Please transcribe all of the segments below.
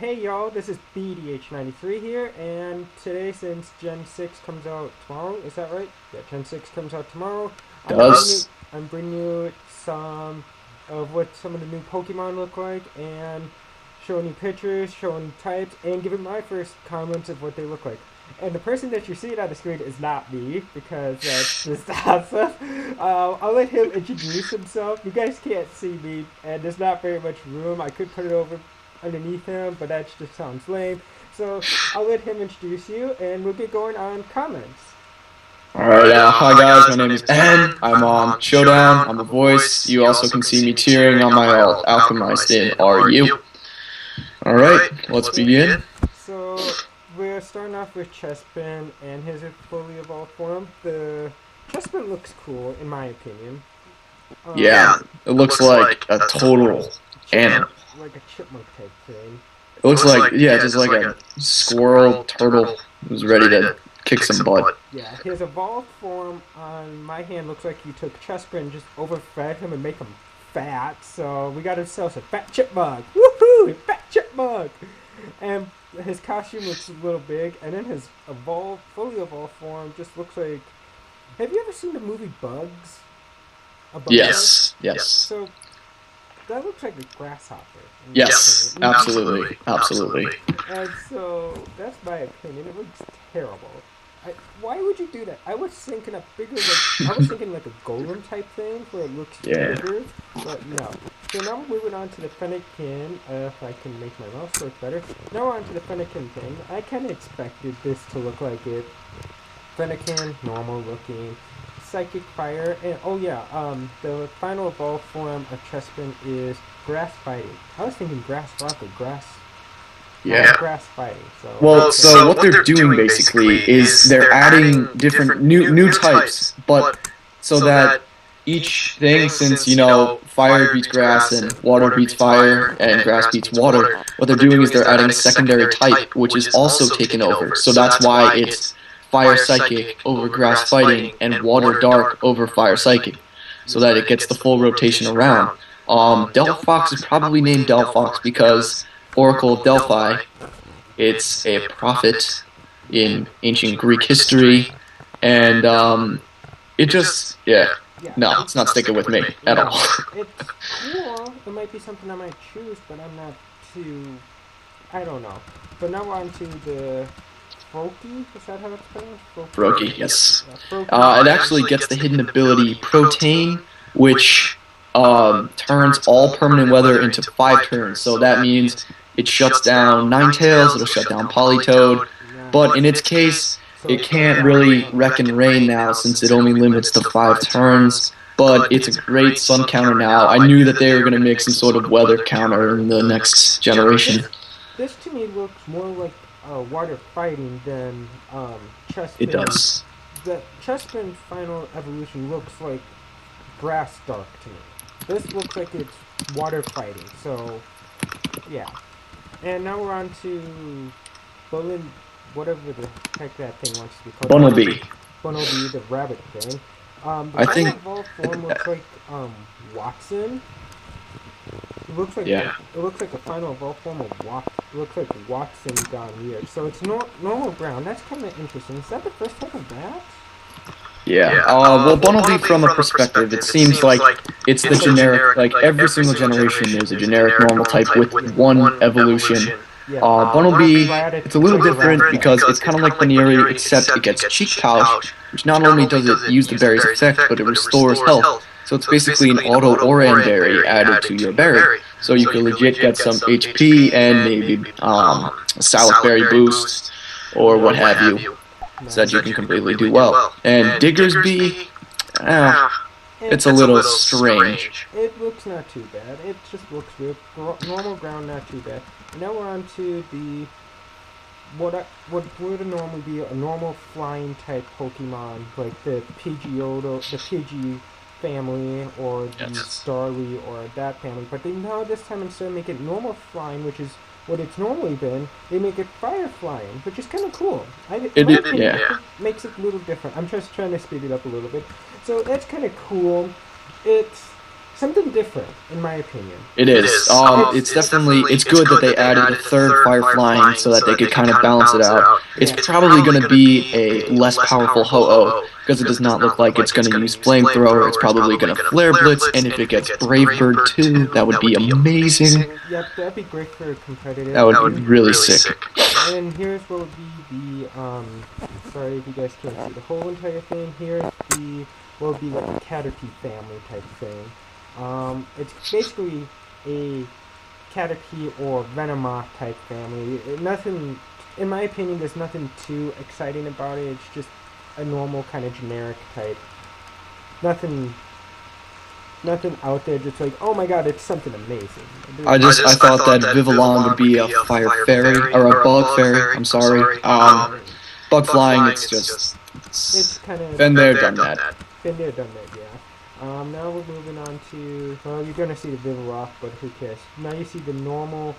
Hey y'all, this is BDH 93 here, and today, since Gen 6 comes out tomorrow, is that right? Yeah, Gen 6 comes out tomorrow. Does. I'm bringing you some of what some of the new Pokemon look like, and showing you pictures, showing you types, and giving my first comments of what they look like. And the person that you see on the screen is not me, because that's just awesome. I'll let him introduce himself. You guys can't see me, and there's not very much room. I could put it over underneath him, but that just sounds lame. So I'll let him introduce you, and we'll get going on comments. Alright, hi guys, my name is EhhhN. I'm on Showdown, I'm a voice. You also can see me cheering on my old Alchemist in RU. Alright, let's begin. So we're starting off with Chespin and his fully evolved form. The Chespin looks cool, in my opinion. Yeah, it looks like a total animal. Like a chipmunk type thing. It looks like, yeah, just like a squirrel turtle who's ready to kick some butt. Yeah, his evolved form on my hand looks like you took Chespin and just overfed him and make him fat. So we got ourselves a fat chipmunk. Woohoo! Fat chipmunk! And his costume looks a little big, and then his fully evolved form just looks like. Have you ever seen the movie Bugs? Yes, Yeah. yes. So that looks like a grasshopper. Yes, absolutely, absolutely. And so that's my opinion. It looks terrible. Why would you do that? I was thinking a bigger, I was thinking like a golem type thing where it looks bigger, but no. So now we're moving on to the Fennekin. If I can make my mouse work better. Now we're on to the Fennekin thing. I kind of expected this to look like it. Fennekin, normal looking. Psychic Fire, and the final evolved form of Chespin is Grass Fighting. I was thinking Grass Rock or Grass. Yeah. Grass Fighting. So. Well, so what they're doing basically is they're adding different new types, but so that each thing, since fire beats grass and water beats fire and grass beats water, what they're doing is they're adding a secondary type, which is also taken over. So that's why it's Fire Psychic over Grass Fighting and Water Dark over Fire Psychic, so that it gets the full rotation around. Delphox is probably named Delphox because Oracle of Delphi, it's a prophet in ancient Greek history, and it just, no, it's not sticking with me at all. It's cool. It might be something I might choose, but I'm not too, I don't know. But now we're on to the Froakie? Is that how it's pronounced? Froakie, yes. It actually gets the hidden ability Protein, which turns all permanent weather into 5 turns. So that means it shuts down Ninetales, it'll shut down Politoed, but in its case, it can't really wreck and rain now since it only limits to 5 turns. But it's a great sun counter now. I knew that they were going to make some sort of weather counter in the next generation. This to me looks more like water fighting than Chespin. It does. The Chespin final evolution looks like Grass Dark to me. This looks like it's water fighting, so yeah. And now we're on to whatever the heck that thing wants to be called. Bunnelby, the rabbit thing. The final evolved form looks like Watson. It looks like it looks like the final evolved form of Watson. It looks like Watson gone weird. So it's normal ground. That's kind of interesting. Is that the first type of bat? Yeah. Well, Bunnelby, from a perspective, it seems like it's the generic. Like every single generation, there's a generic normal type with one evolution. Bunnelby, it's a little different because it's kind of like Baneri, except it gets cheek polish, which not only does it use the berry's effect, but it restores health. So it's basically an auto-Oran berry added to your berry. So you can legit get some HP and maybe a Salak berry boost or what have you, so that you can completely do well. And Diggersby, it's a little strange. It looks not too bad. It just looks weird. Normal ground, not too bad. And now we're on to the what would normally be a normal flying type Pokemon, like the Pidgeotto, the Pidgey family, or the Starly, or that family. But they now this time, instead of making it normal flying, which is what it's normally been, they make it fire flying, which is kind of cool. It makes it a little different. I'm just trying to speed it up a little bit. So that's kind of cool. It's something different, in my opinion. It is. It's definitely, it's good that they added a third fire flying so that they could kind of balance it out. It's probably going to be a less powerful Ho-Oh, because it does not look like it's going to use flamethrower. It's probably going to flare blitz, and if it gets Brave Bird too, that would be amazing. Yep, that'd be great for competitive. That would be really sick. And here's what would be the, sorry if you guys can't see the whole entire thing. Here's the, what would be like a Caterpie family type thing. It's basically a Caterpie or Venomoth type family. Nothing, in my opinion, there's nothing too exciting about it. It's just a normal kind of generic type. Nothing out there just like, oh my god, it's something amazing. I thought that Vivillon would be a fire fairy, or a bug fairy, I'm sorry. Bug flying, it's kind of been there, done that. Been there, done that, yeah. Now we're moving on to, well, you're gonna see the Vivillon, but who cares? Now you see the normal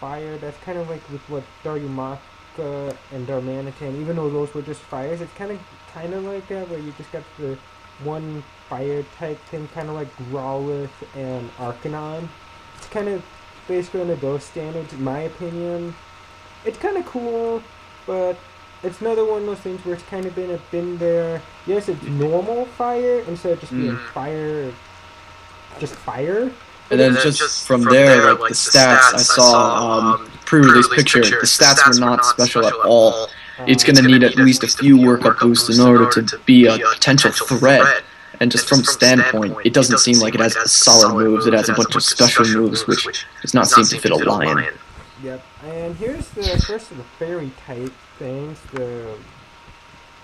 fire, that's kind of like with what Darumaka and Darmanitan, even though those were just fires, it's kind of like that, where you just got the one fire type thing, kind of like Growlithe and Arcanine. It's kind of basically under those standards, in my opinion. It's kind of cool, but it's another one of those things where it's kind of been there. Yes, it's normal fire instead of just being fire, just fire. And then just from there, like the stats, I saw pre-release picture, the stats were not special at all. It's going to need at least a few workup boosts in order to be a potential threat. And just from standpoint, it doesn't seem like it has solid moves. It has a bunch of special moves, which does not seem to fit a lion. Yep, and here's the first of the fairy type things, the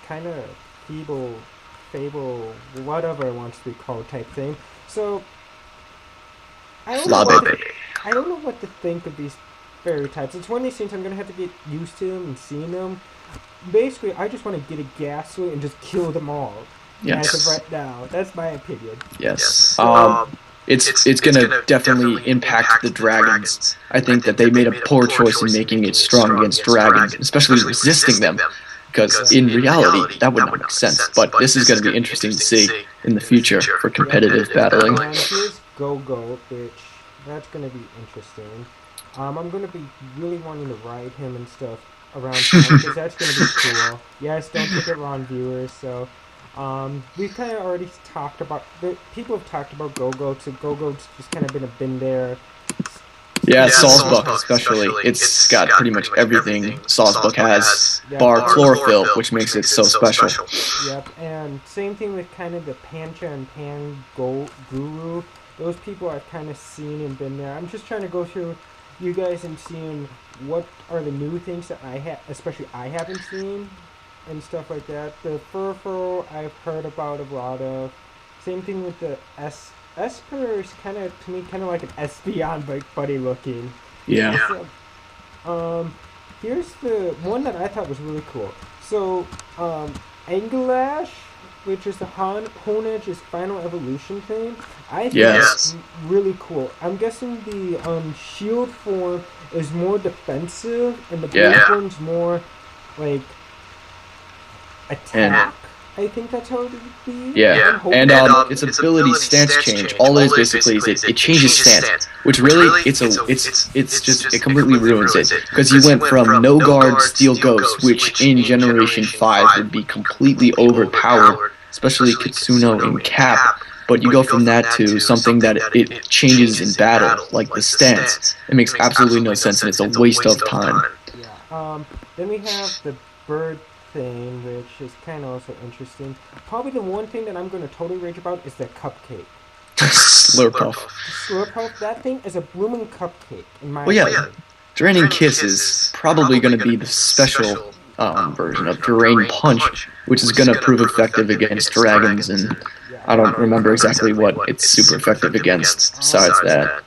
kind of fable, whatever it wants to be called type thing. So, I don't know what to think of these fairy types. It's one of these things I'm going to have to get used to them and seeing them. Basically, I just want to get a Gastly and just kill them all. Yes. As of right now. That's my opinion. Yes. It's going to definitely impact the dragons. I think that they made a poor choice in making it strong against dragons, especially resisting them. Because in reality, that would not make sense. But this is going to be interesting to see in the future for competitive battling. And here's Go-Go, which that's going to be interesting. I'm going to be really wanting to ride him and stuff around town, because that's going to be cool. Yes, don't take it wrong, viewers. So, we've kind of already talked about, people have talked about Go-Go, so Go-Go's just kind of been there. Yeah, Sawsbuck especially. It's got pretty much everything Sawsbuck has, bar chlorophyll, which makes it so special. Yep, and same thing with kind of the Pancha and Guru. Those people I've kind of seen and been there. I'm just trying to go through you guys and seeing what are the new things that especially I haven't seen and stuff like that. The Furfurl I've heard about a lot of. Same thing with the Esper is kind of, to me, kind of like an Espeon, but funny looking. Yeah. So, here's the one that I thought was really cool. So, Angelash, which is the Honage's final evolution thing, I think that's really cool. I'm guessing the shield form is more defensive, and the blue form's more, like, attack. I think that's how it would be. Yeah, and its ability stance change. All it is basically is it changes stance, which really it completely ruins it, because you went from no guard Steel Ghost, which in Generation 5 would be completely overpowered, especially Kitsuno and Cap. But you go from that to something that it changes in battle, like the stance. It makes absolutely no sense, and it's a waste of time. Yeah. Then we have the bird thing, which is kind of also interesting. Probably the one thing that I'm going to totally rage about is the cupcake. Slurpuff. Slurpuff, that thing is a blooming cupcake, in my opinion. Draining Kiss is probably going to be the special version of Drain Punch, which is going to prove effective against dragons, and I don't remember exactly what it's super effective against besides that.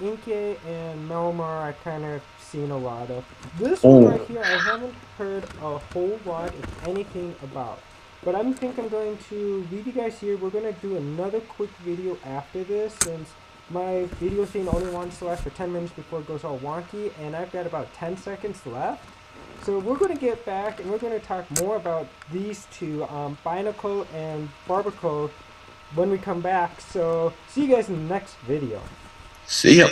Inkay and Melmar I kind of seen a lot of. This one right here I haven't heard a whole lot, if anything, about. But I think I'm going to leave you guys here. We're going to do another quick video after this, since my video thing only wants to last for 10 minutes before it goes all wonky, and I've got about 10 seconds left. So we're going to get back and we're going to talk more about these two, Binacle and Barbacle, when we come back. So see you guys in the next video. See ya.